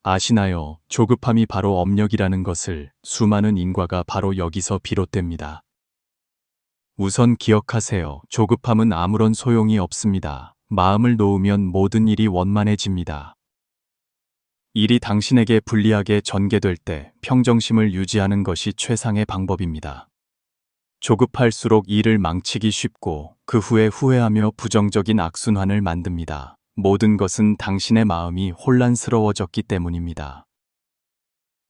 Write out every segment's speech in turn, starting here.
아시나요? 조급함이 바로 업력이라는 것을. 수많은 인과가 바로 여기서 비롯됩니다. 우선 기억하세요. 조급함은 아무런 소용이 없습니다. 마음을 놓으면 모든 일이 원만해집니다. 일이 당신에게 불리하게 전개될 때 평정심을 유지하는 것이 최상의 방법입니다. 조급할수록 일을 망치기 쉽고 그 후에 후회하며 부정적인 악순환을 만듭니다. 모든 것은 당신의 마음이 혼란스러워졌기 때문입니다.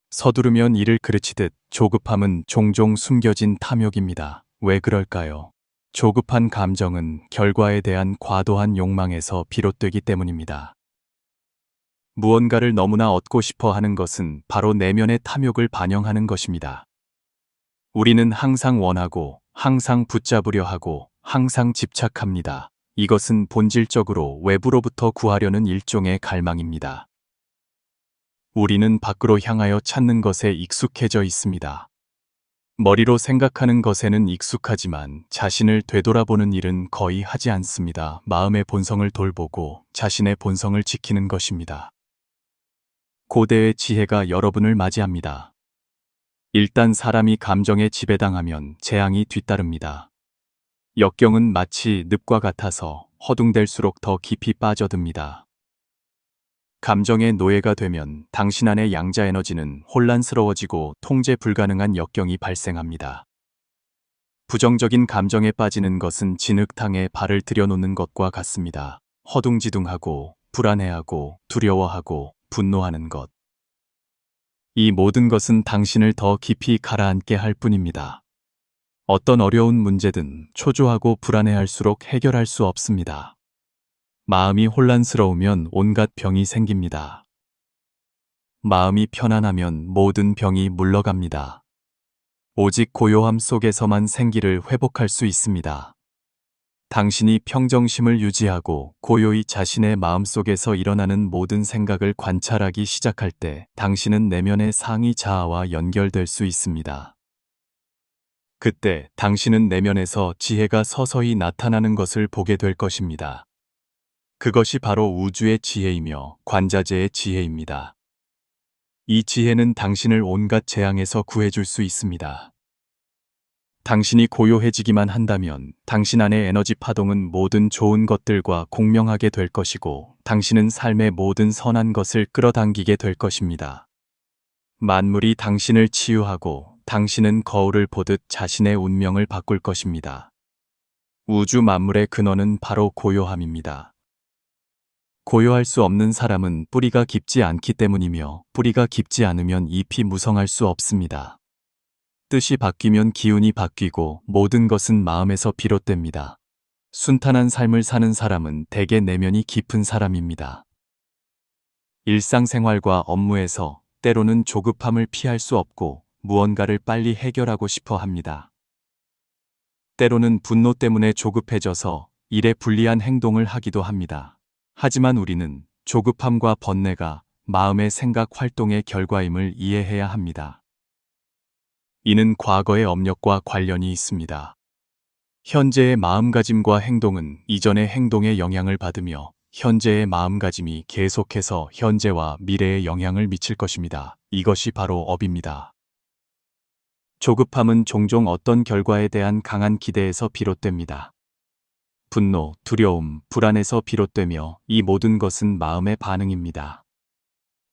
서두르면 이를 그르치듯 조급함은 종종 숨겨진 탐욕입니다. 왜 그럴까요? 조급한 감정은 결과에 대한 과도한 욕망에서 비롯되기 때문입니다. 무언가를 너무나 얻고 싶어 하는 것은 바로 내면의 탐욕을 반영하는 것입니다. 우리는 항상 원하고, 항상 붙잡으려 하고, 항상 집착합니다. 이것은 본질적으로 외부로부터 구하려는 일종의 갈망입니다. 우리는 밖으로 향하여 찾는 것에 익숙해져 있습니다. 머리로 생각하는 것에는 익숙하지만 자신을 되돌아보는 일은 거의 하지 않습니다. 마음의 본성을 돌보고 자신의 본성을 지키는 것입니다. 고대의 지혜가 여러분을 맞이합니다. 일단 사람이 감정에 지배당하면 재앙이 뒤따릅니다. 역경은 마치 늪과 같아서 허둥댈수록 더 깊이 빠져듭니다. 감정의 노예가 되면 당신 안의 양자 에너지는 혼란스러워지고 통제 불가능한 역경이 발생합니다. 부정적인 감정에 빠지는 것은 진흙탕에 발을 들여놓는 것과 같습니다. 허둥지둥하고 불안해하고 두려워하고 분노하는 것. 이 모든 것은 당신을 더 깊이 가라앉게 할 뿐입니다. 어떤 어려운 문제든 초조하고 불안해할수록 해결할 수 없습니다. 마음이 혼란스러우면 온갖 병이 생깁니다. 마음이 편안하면 모든 병이 물러갑니다. 오직 고요함 속에서만 생기를 회복할 수 있습니다. 당신이 평정심을 유지하고 고요히 자신의 마음속에서 일어나는 모든 생각을 관찰하기 시작할 때 당신은 내면의 상위 자아와 연결될 수 있습니다. 그때 당신은 내면에서 지혜가 서서히 나타나는 것을 보게 될 것입니다. 그것이 바로 우주의 지혜이며 관자재의 지혜입니다. 이 지혜는 당신을 온갖 재앙에서 구해줄 수 있습니다. 당신이 고요해지기만 한다면 당신 안의 에너지 파동은 모든 좋은 것들과 공명하게 될 것이고 당신은 삶의 모든 선한 것을 끌어당기게 될 것입니다. 만물이 당신을 치유하고 당신은 거울을 보듯 자신의 운명을 바꿀 것입니다. 우주 만물의 근원은 바로 고요함입니다. 고요할 수 없는 사람은 뿌리가 깊지 않기 때문이며 뿌리가 깊지 않으면 잎이 무성할 수 없습니다. 뜻이 바뀌면 기운이 바뀌고 모든 것은 마음에서 비롯됩니다. 순탄한 삶을 사는 사람은 대개 내면이 깊은 사람입니다. 일상생활과 업무에서 때로는 조급함을 피할 수 없고 무언가를 빨리 해결하고 싶어 합니다. 때로는 분노 때문에 조급해져서 일에 불리한 행동을 하기도 합니다. 하지만 우리는 조급함과 번뇌가 마음의 생각 활동의 결과임을 이해해야 합니다. 이는 과거의 업력과 관련이 있습니다. 현재의 마음가짐과 행동은 이전의 행동에 영향을 받으며 현재의 마음가짐이 계속해서 현재와 미래에 영향을 미칠 것입니다. 이것이 바로 업입니다. 조급함은 종종 어떤 결과에 대한 강한 기대에서 비롯됩니다. 분노, 두려움, 불안에서 비롯되며 이 모든 것은 마음의 반응입니다.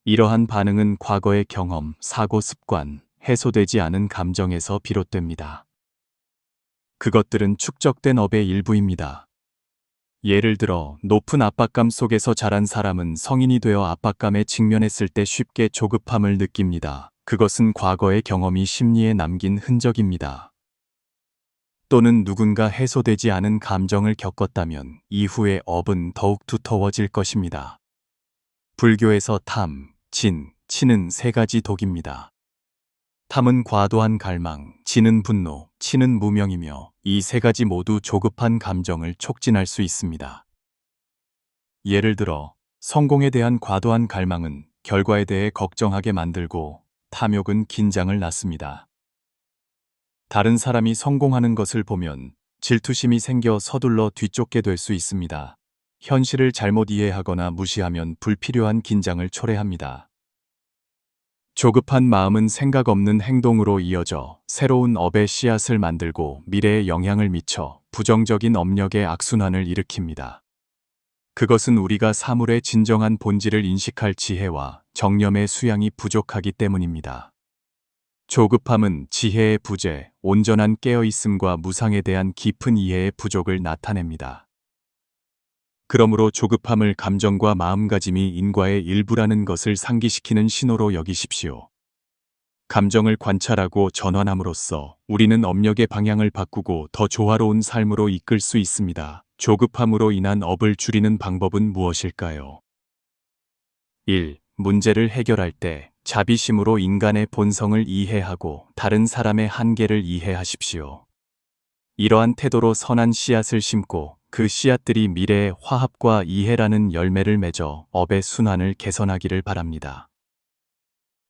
이러한 반응은 과거의 경험, 사고 습관, 해소되지 않은 감정에서 비롯됩니다. 그것들은 축적된 업의 일부입니다. 예를 들어 높은 압박감 속에서 자란 사람은 성인이 되어 압박감에 직면했을 때 쉽게 조급함을 느낍니다. 그것은 과거의 경험이 심리에 남긴 흔적입니다. 또는 누군가 해소되지 않은 감정을 겪었다면 이후의 업은 더욱 두터워질 것입니다. 불교에서 탐, 진, 치는 세 가지 독입니다. 탐은 과도한 갈망, 진은 분노, 치는 무명이며 이 세 가지 모두 조급한 감정을 촉진할 수 있습니다. 예를 들어 성공에 대한 과도한 갈망은 결과에 대해 걱정하게 만들고 탐욕은 긴장을 낳습니다. 다른 사람이 성공하는 것을 보면 질투심이 생겨 서둘러 뒤쫓게 될 수 있습니다. 현실을 잘못 이해하거나 무시하면 불필요한 긴장을 초래합니다. 조급한 마음은 생각 없는 행동으로 이어져 새로운 업의 씨앗을 만들고 미래에 영향을 미쳐 부정적인 업력의 악순환을 일으킵니다. 그것은 우리가 사물의 진정한 본질을 인식할 지혜와 정념의 수양이 부족하기 때문입니다. 조급함은 지혜의 부재, 온전한 깨어있음과 무상에 대한 깊은 이해의 부족을 나타냅니다. 그러므로 조급함을 감정과 마음가짐이 인과의 일부라는 것을 상기시키는 신호로 여기십시오. 감정을 관찰하고 전환함으로써 우리는 업력의 방향을 바꾸고 더 조화로운 삶으로 이끌 수 있습니다. 조급함으로 인한 업을 줄이는 방법은 무엇일까요? 1. 문제를 해결할 때 자비심으로 인간의 본성을 이해하고 다른 사람의 한계를 이해하십시오. 이러한 태도로 선한 씨앗을 심고 그 씨앗들이 미래의 화합과 이해라는 열매를 맺어 업의 순환을 개선하기를 바랍니다.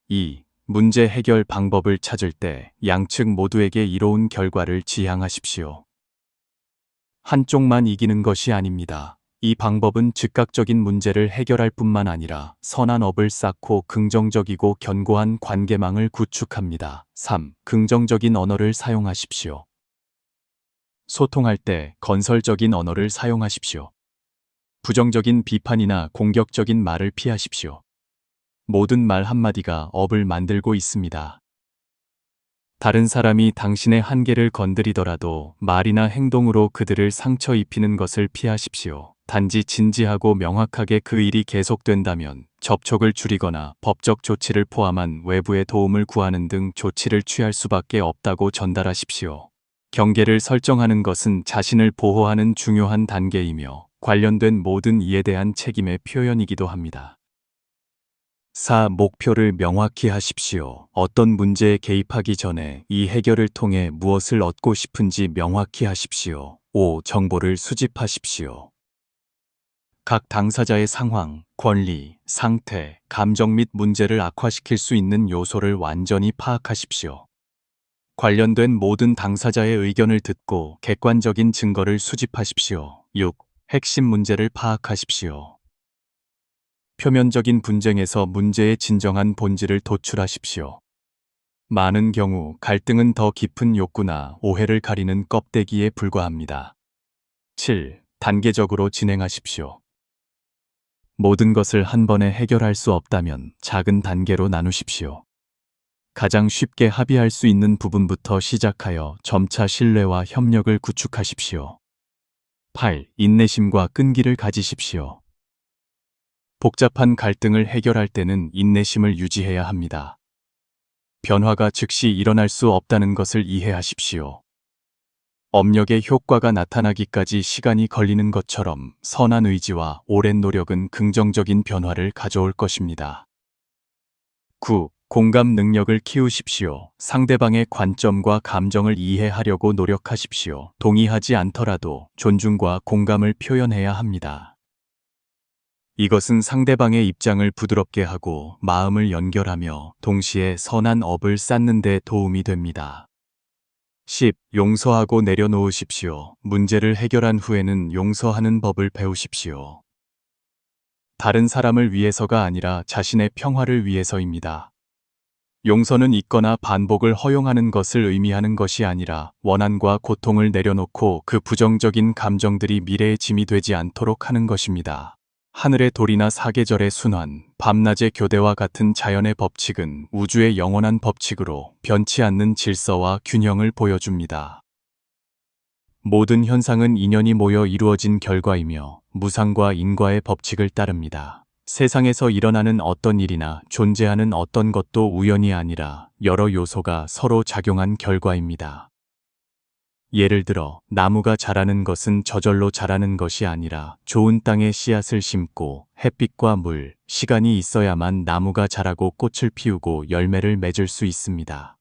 2. 문제 해결 방법을 찾을 때 양측 모두에게 이로운 결과를 지향하십시오. 한쪽만 이기는 것이 아닙니다. 이 방법은 즉각적인 문제를 해결할 뿐만 아니라 선한 업을 쌓고 긍정적이고 견고한 관계망을 구축합니다. 3. 긍정적인 언어를 사용하십시오. 소통할 때 건설적인 언어를 사용하십시오. 부정적인 비판이나 공격적인 말을 피하십시오. 모든 말 한마디가 업을 만들고 있습니다. 다른 사람이 당신의 한계를 건드리더라도 말이나 행동으로 그들을 상처 입히는 것을 피하십시오. 단지 진지하고 명확하게 그 일이 계속된다면 접촉을 줄이거나 법적 조치를 포함한 외부의 도움을 구하는 등 조치를 취할 수밖에 없다고 전달하십시오. 경계를 설정하는 것은 자신을 보호하는 중요한 단계이며 관련된 모든 이에 대한 책임의 표현이기도 합니다. 4. 목표를 명확히 하십시오. 어떤 문제에 개입하기 전에 이 해결을 통해 무엇을 얻고 싶은지 명확히 하십시오. 5. 정보를 수집하십시오. 각 당사자의 상황, 권리, 상태, 감정 및 문제를 악화시킬 수 있는 요소를 완전히 파악하십시오. 관련된 모든 당사자의 의견을 듣고 객관적인 증거를 수집하십시오. 6. 핵심 문제를 파악하십시오. 표면적인 분쟁에서 문제의 진정한 본질을 도출하십시오. 많은 경우 갈등은 더 깊은 욕구나 오해를 가리는 껍데기에 불과합니다. 7. 단계적으로 진행하십시오. 모든 것을 한 번에 해결할 수 없다면 작은 단계로 나누십시오. 가장 쉽게 합의할 수 있는 부분부터 시작하여 점차 신뢰와 협력을 구축하십시오. 8. 인내심과 끈기를 가지십시오. 복잡한 갈등을 해결할 때는 인내심을 유지해야 합니다. 변화가 즉시 일어날 수 없다는 것을 이해하십시오. 업력의 효과가 나타나기까지 시간이 걸리는 것처럼 선한 의지와 오랜 노력은 긍정적인 변화를 가져올 것입니다. 9. 공감 능력을 키우십시오. 상대방의 관점과 감정을 이해하려고 노력하십시오. 동의하지 않더라도 존중과 공감을 표현해야 합니다. 이것은 상대방의 입장을 부드럽게 하고 마음을 연결하며 동시에 선한 업을 쌓는 데 도움이 됩니다. 10. 용서하고 내려놓으십시오. 문제를 해결한 후에는 용서하는 법을 배우십시오. 다른 사람을 위해서가 아니라 자신의 평화를 위해서입니다. 용서는 잊거나 반복을 허용하는 것을 의미하는 것이 아니라 원한과 고통을 내려놓고 그 부정적인 감정들이 미래의 짐이 되지 않도록 하는 것입니다. 하늘의 돌이나 사계절의 순환, 밤낮의 교대와 같은 자연의 법칙은 우주의 영원한 법칙으로 변치 않는 질서와 균형을 보여줍니다. 모든 현상은 인연이 모여 이루어진 결과이며 무상과 인과의 법칙을 따릅니다. 세상에서 일어나는 어떤 일이나 존재하는 어떤 것도 우연이 아니라 여러 요소가 서로 작용한 결과입니다. 예를 들어 나무가 자라는 것은 저절로 자라는 것이 아니라 좋은 땅에 씨앗을 심고 햇빛과 물, 시간이 있어야만 나무가 자라고 꽃을 피우고 열매를 맺을 수 있습니다.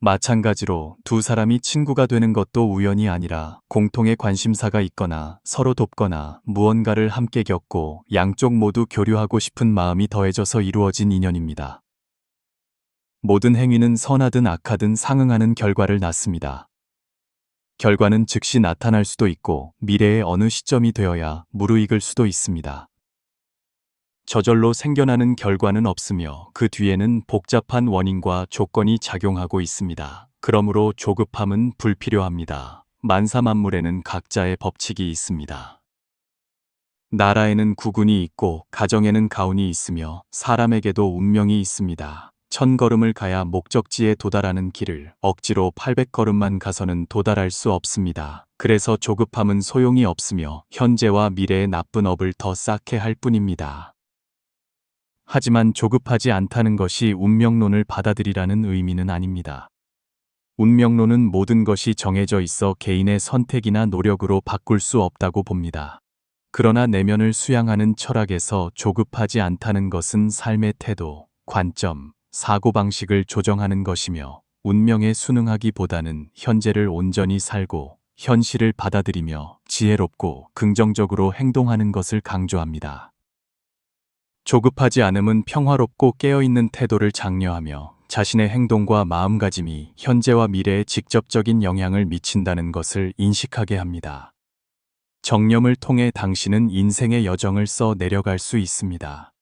마찬가지로 두 사람이 친구가 되는 것도 우연이 아니라 공통의 관심사가 있거나 서로 돕거나 무언가를 함께 겪고 양쪽 모두 교류하고 싶은 마음이 더해져서 이루어진 인연입니다. 모든 행위는 선하든 악하든 상응하는 결과를 낳습니다. 결과는 즉시 나타날 수도 있고 미래의 어느 시점이 되어야 무르익을 수도 있습니다. 저절로 생겨나는 결과는 없으며 그 뒤에는 복잡한 원인과 조건이 작용하고 있습니다. 그러므로 조급함은 불필요합니다. 만사만물에는 각자의 법칙이 있습니다. 나라에는 국운이 있고 가정에는 가운이 있으며 사람에게도 운명이 있습니다. 1000걸음을 가야 목적지에 도달하는 길을 억지로 800걸음만 가서는 도달할 수 없습니다. 그래서 조급함은 소용이 없으며 현재와 미래의 나쁜 업을 더 쌓게 할 뿐입니다. 하지만 조급하지 않다는 것이 운명론을 받아들이라는 의미는 아닙니다. 운명론은 모든 것이 정해져 있어 개인의 선택이나 노력으로 바꿀 수 없다고 봅니다. 그러나 내면을 수양하는 철학에서 조급하지 않다는 것은 삶의 태도, 관점, 사고방식을 조정하는 것이며 운명에 순응하기보다는 현재를 온전히 살고 현실을 받아들이며 지혜롭고 긍정적으로 행동하는 것을 강조합니다. 조급하지 않음은 평화롭고 깨어있는 태도를 장려하며 자신의 행동과 마음가짐이 현재와 미래에 직접적인 영향을 미친다는 것을 인식하게 합니다. 정념을 통해 당신은 인생의 여정을 써 내려갈 수 있습니다.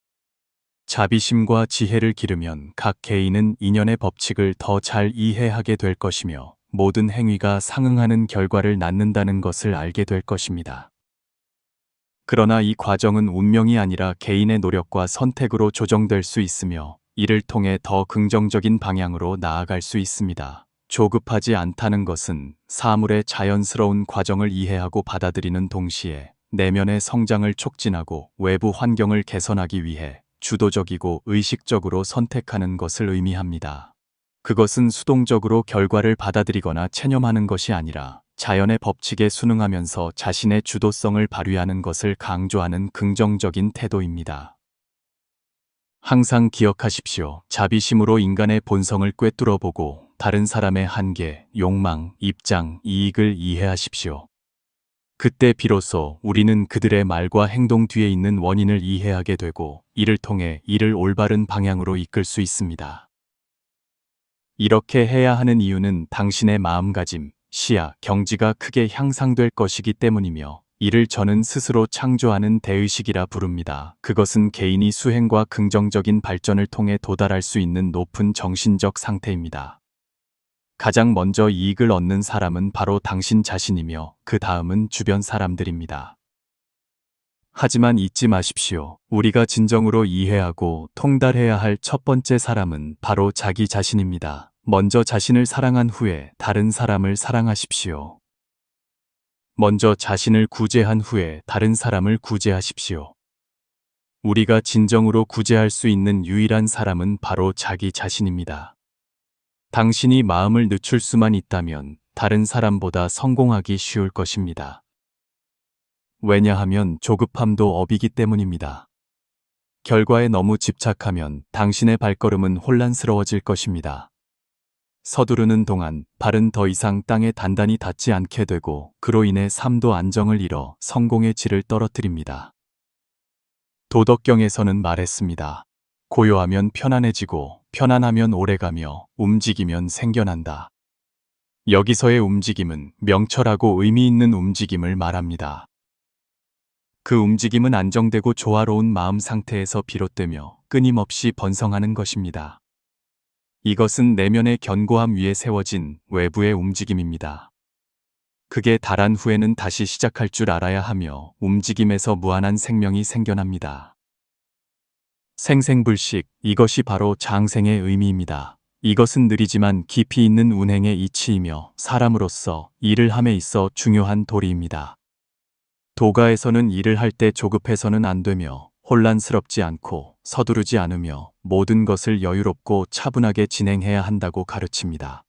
자비심과 지혜를 기르면 각 개인은 인연의 법칙을 더 잘 이해하게 될 것이며 모든 행위가 상응하는 결과를 낳는다는 것을 알게 될 것입니다. 그러나 이 과정은 운명이 아니라 개인의 노력과 선택으로 조정될 수 있으며 이를 통해 더 긍정적인 방향으로 나아갈 수 있습니다. 조급하지 않다는 것은 사물의 자연스러운 과정을 이해하고 받아들이는 동시에 내면의 성장을 촉진하고 외부 환경을 개선하기 위해 주도적이고 의식적으로 선택하는 것을 의미합니다. 그것은 수동적으로 결과를 받아들이거나 체념하는 것이 아니라 자연의 법칙에 순응하면서 자신의 주도성을 발휘하는 것을 강조하는 긍정적인 태도입니다. 항상 기억하십시오. 자비심으로 인간의 본성을 꿰뚫어보고 다른 사람의 한계, 욕망, 입장, 이익을 이해하십시오. 그때 비로소 우리는 그들의 말과 행동 뒤에 있는 원인을 이해하게 되고 이를 통해 이를 올바른 방향으로 이끌 수 있습니다. 이렇게 해야 하는 이유는 당신의 마음가짐, 시야, 경지가 크게 향상될 것이기 때문이며 이를 저는 스스로 창조하는 대의식이라 부릅니다. 그것은 개인이 수행과 긍정적인 발전을 통해 도달할 수 있는 높은 정신적 상태입니다. 가장 먼저 이익을 얻는 사람은 바로 당신 자신이며 그 다음은 주변 사람들입니다. 하지만 잊지 마십시오. 우리가 진정으로 이해하고 통달해야 할 첫 번째 사람은 바로 자기 자신입니다. 먼저 자신을 사랑한 후에 다른 사람을 사랑하십시오. 먼저 자신을 구제한 후에 다른 사람을 구제하십시오. 우리가 진정으로 구제할 수 있는 유일한 사람은 바로 자기 자신입니다. 당신이 마음을 늦출 수만 있다면 다른 사람보다 성공하기 쉬울 것입니다. 왜냐하면 조급함도 업이기 때문입니다. 결과에 너무 집착하면 당신의 발걸음은 혼란스러워질 것입니다. 서두르는 동안 발은 더 이상 땅에 단단히 닿지 않게 되고 그로 인해 삶도 안정을 잃어 성공의 질을 떨어뜨립니다. 도덕경에서는 말했습니다. 고요하면 편안해지고 편안하면 오래가며 움직이면 생겨난다. 여기서의 움직임은 명철하고 의미 있는 움직임을 말합니다. 그 움직임은 안정되고 조화로운 마음 상태에서 비롯되며 끊임없이 번성하는 것입니다. 이것은 내면의 견고함 위에 세워진 외부의 움직임입니다. 그게 달한 후에는 다시 시작할 줄 알아야 하며 움직임에서 무한한 생명이 생겨납니다. 생생불식, 이것이 바로 장생의 의미입니다. 이것은 느리지만 깊이 있는 운행의 이치이며 사람으로서 일을 함에 있어 중요한 도리입니다. 도가에서는 일을 할 때 조급해서는 안 되며 혼란스럽지 않고 서두르지 않으며 모든 것을 여유롭고 차분하게 진행해야 한다고 가르칩니다.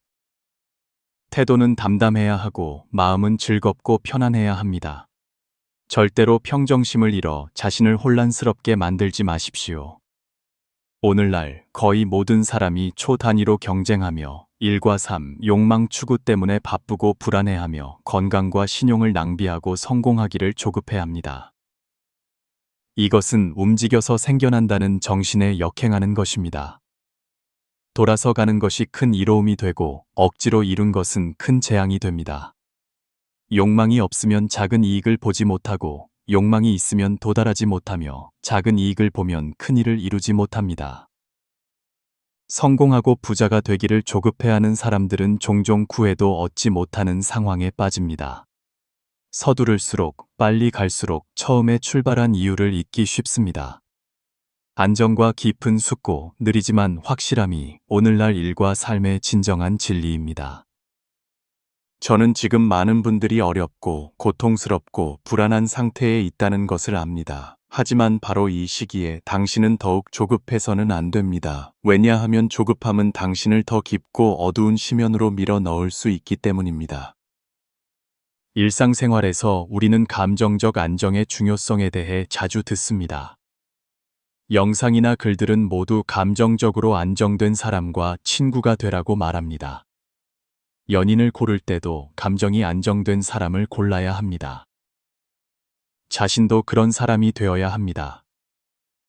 태도는 담담해야 하고 마음은 즐겁고 편안해야 합니다. 절대로 평정심을 잃어 자신을 혼란스럽게 만들지 마십시오. 오늘날 거의 모든 사람이 초단위로 경쟁하며 일과 삶, 욕망 추구 때문에 바쁘고 불안해하며 건강과 신용을 낭비하고 성공하기를 조급해합니다. 이것은 움직여서 생겨난다는 정신에 역행하는 것입니다. 돌아서 가는 것이 큰 이로움이 되고 억지로 이룬 것은 큰 재앙이 됩니다. 욕망이 없으면 작은 이익을 보지 못하고 욕망이 있으면 도달하지 못하며 작은 이익을 보면 큰 일을 이루지 못합니다. 성공하고 부자가 되기를 조급해하는 사람들은 종종 구해도 얻지 못하는 상황에 빠집니다. 서두를수록 빨리 갈수록 처음에 출발한 이유를 잊기 쉽습니다. 안정과 깊은 숙고, 느리지만 확실함이 오늘날 일과 삶의 진정한 진리입니다. 저는 지금 많은 분들이 어렵고 고통스럽고 불안한 상태에 있다는 것을 압니다. 하지만 바로 이 시기에 당신은 더욱 조급해서는 안 됩니다. 왜냐하면 조급함은 당신을 더 깊고 어두운 심연으로 밀어 넣을 수 있기 때문입니다. 일상생활에서 우리는 감정적 안정의 중요성에 대해 자주 듣습니다. 영상이나 글들은 모두 감정적으로 안정된 사람과 친구가 되라고 말합니다. 연인을 고를 때도 감정이 안정된 사람을 골라야 합니다. 자신도 그런 사람이 되어야 합니다.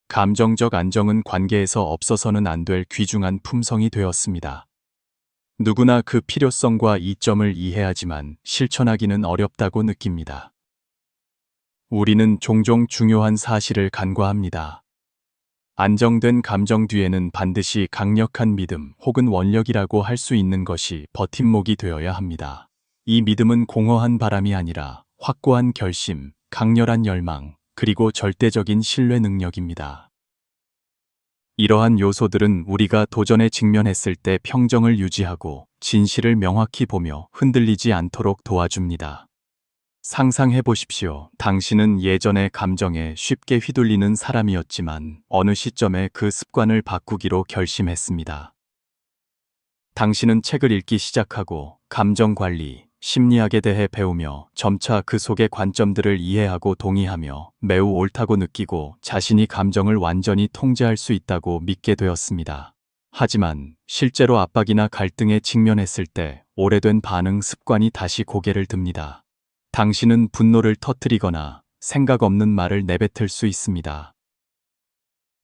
감정적 안정은 관계에서 없어서는 안 될 귀중한 품성이 되었습니다. 누구나 그 필요성과 이점을 이해하지만 실천하기는 어렵다고 느낍니다. 우리는 종종 중요한 사실을 간과합니다. 안정된 감정 뒤에는 반드시 강력한 믿음 혹은 원력이라고 할 수 있는 것이 버팀목이 되어야 합니다. 이 믿음은 공허한 바람이 아니라 확고한 결심, 강렬한 열망, 그리고 절대적인 신뢰 능력입니다. 이러한 요소들은 우리가 도전에 직면했을 때 평정을 유지하고 진실을 명확히 보며 흔들리지 않도록 도와줍니다. 상상해 보십시오. 당신은 예전에 감정에 쉽게 휘둘리는 사람이었지만 어느 시점에 그 습관을 바꾸기로 결심했습니다. 당신은 책을 읽기 시작하고 감정 관리, 심리학에 대해 배우며 점차 그 속의 관점들을 이해하고 동의하며 매우 옳다고 느끼고 자신이 감정을 완전히 통제할 수 있다고 믿게 되었습니다. 하지만 실제로 압박이나 갈등에 직면했을 때 오래된 반응 습관이 다시 고개를 듭니다. 당신은 분노를 터뜨리거나 생각 없는 말을 내뱉을 수 있습니다.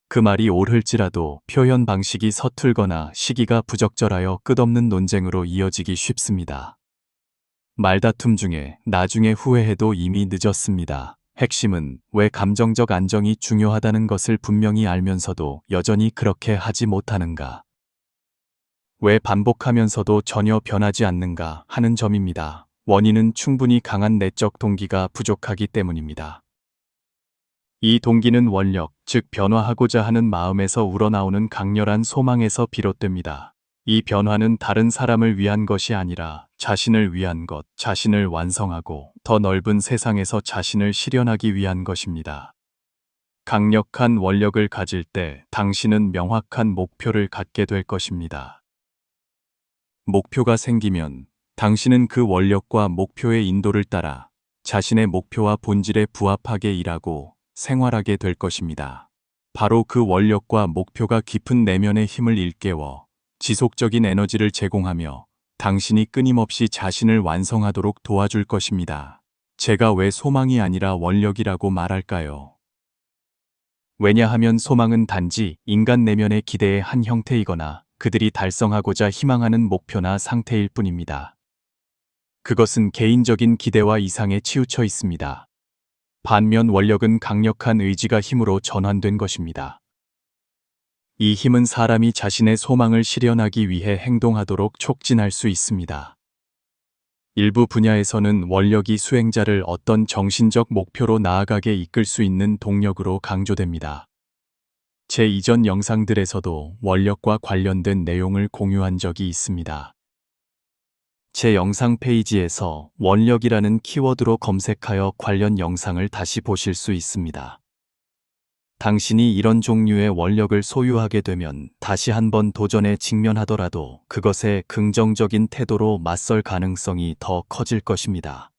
그 말이 옳을지라도 표현 방식이 서툴거나 시기가 부적절하여 끝없는 논쟁으로 이어지기 쉽습니다. 말다툼 중에 나중에 후회해도 이미 늦었습니다. 핵심은 왜 감정적 안정이 중요하다는 것을 분명히 알면서도 여전히 그렇게 하지 못하는가? 왜 반복하면서도 전혀 변하지 않는가 하는 점입니다. 원인은 충분히 강한 내적 동기가 부족하기 때문입니다. 이 동기는 원력, 즉 변화하고자 하는 마음에서 우러나오는 강렬한 소망에서 비롯됩니다. 이 변화는 다른 사람을 위한 것이 아니라 자신을 위한 것, 자신을 완성하고 더 넓은 세상에서 자신을 실현하기 위한 것입니다. 강력한 원력을 가질 때 당신은 명확한 목표를 갖게 될 것입니다. 목표가 생기면 당신은 그 원력과 목표의 인도를 따라 자신의 목표와 본질에 부합하게 일하고 생활하게 될 것입니다. 바로 그 원력과 목표가 깊은 내면의 힘을 일깨워 지속적인 에너지를 제공하며 당신이 끊임없이 자신을 완성하도록 도와줄 것입니다. 제가 왜 소망이 아니라 원력이라고 말할까요? 왜냐하면 소망은 단지 인간 내면의 기대의 한 형태이거나 그들이 달성하고자 희망하는 목표나 상태일 뿐입니다. 그것은 개인적인 기대와 이상에 치우쳐 있습니다. 반면 원력은 강력한 의지가 힘으로 전환된 것입니다. 이 힘은 사람이 자신의 소망을 실현하기 위해 행동하도록 촉진할 수 있습니다. 일부 분야에서는 원력이 수행자를 어떤 정신적 목표로 나아가게 이끌 수 있는 동력으로 강조됩니다. 제 이전 영상들에서도 원력과 관련된 내용을 공유한 적이 있습니다. 제 영상 페이지에서 원력이라는 키워드로 검색하여 관련 영상을 다시 보실 수 있습니다. 당신이 이런 종류의 원력을 소유하게 되면 다시 한번 도전에 직면하더라도 그것에 긍정적인 태도로 맞설 가능성이 더 커질 것입니다.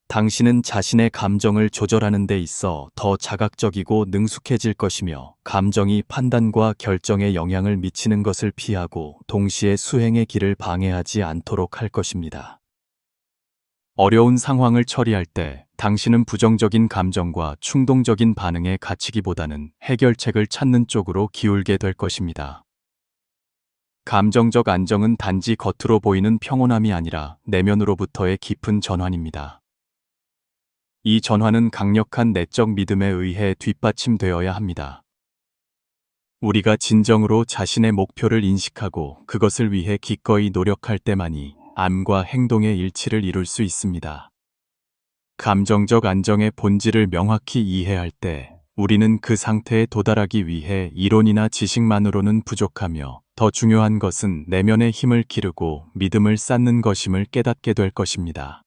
당신은 자신의 감정을 조절하는 데 있어 더 자각적이고 능숙해질 것이며 감정이 판단과 결정에 영향을 미치는 것을 피하고 동시에 수행의 길을 방해하지 않도록 할 것입니다. 어려운 상황을 처리할 때 당신은 부정적인 감정과 충동적인 반응에 갇히기보다는 해결책을 찾는 쪽으로 기울게 될 것입니다. 감정적 안정은 단지 겉으로 보이는 평온함이 아니라 내면으로부터의 깊은 전환입니다. 이 전환은 강력한 내적 믿음에 의해 뒷받침되어야 합니다. 우리가 진정으로 자신의 목표를 인식하고 그것을 위해 기꺼이 노력할 때만이 암과 행동의 일치를 이룰 수 있습니다. 감정적 안정의 본질을 명확히 이해할 때 우리는 그 상태에 도달하기 위해 이론이나 지식만으로는 부족하며 더 중요한 것은 내면의 힘을 기르고 믿음을 쌓는 것임을 깨닫게 될 것입니다.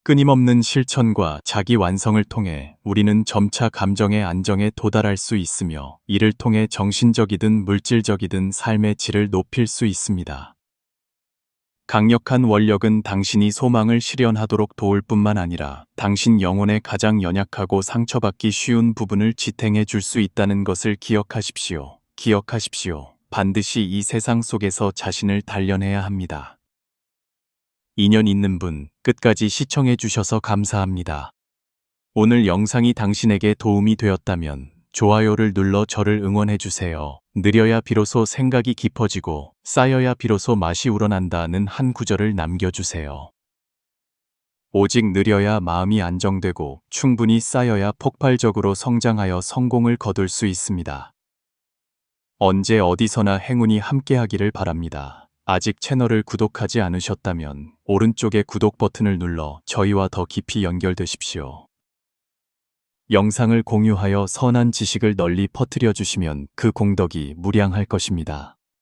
끊임없는 실천과 자기 완성을 통해 우리는 점차 감정의 안정에 도달할 수 있으며 이를 통해 정신적이든 물질적이든 삶의 질을 높일 수 있습니다. 강력한 원력은 당신이 소망을 실현하도록 도울 뿐만 아니라 당신 영혼의 가장 연약하고 상처받기 쉬운 부분을 지탱해 줄 수 있다는 것을 기억하십시오. 기억하십시오. 반드시 이 세상 속에서 자신을 단련해야 합니다. 인연 있는 분, 끝까지 시청해 주셔서 감사합니다. 오늘 영상이 당신에게 도움이 되었다면 좋아요를 눌러 저를 응원해 주세요. 느려야 비로소 생각이 깊어지고 쌓여야 비로소 맛이 우러난다는 한 구절을 남겨주세요. 오직 느려야 마음이 안정되고 충분히 쌓여야 폭발적으로 성장하여 성공을 거둘 수 있습니다. 언제 어디서나 행운이 함께하기를 바랍니다. 아직 채널을 구독하지 않으셨다면 오른쪽의 구독 버튼을 눌러 저희와 더 깊이 연결되십시오. 영상을 공유하여 선한 지식을 널리 퍼뜨려 주시면 그 공덕이 무량할 것입니다.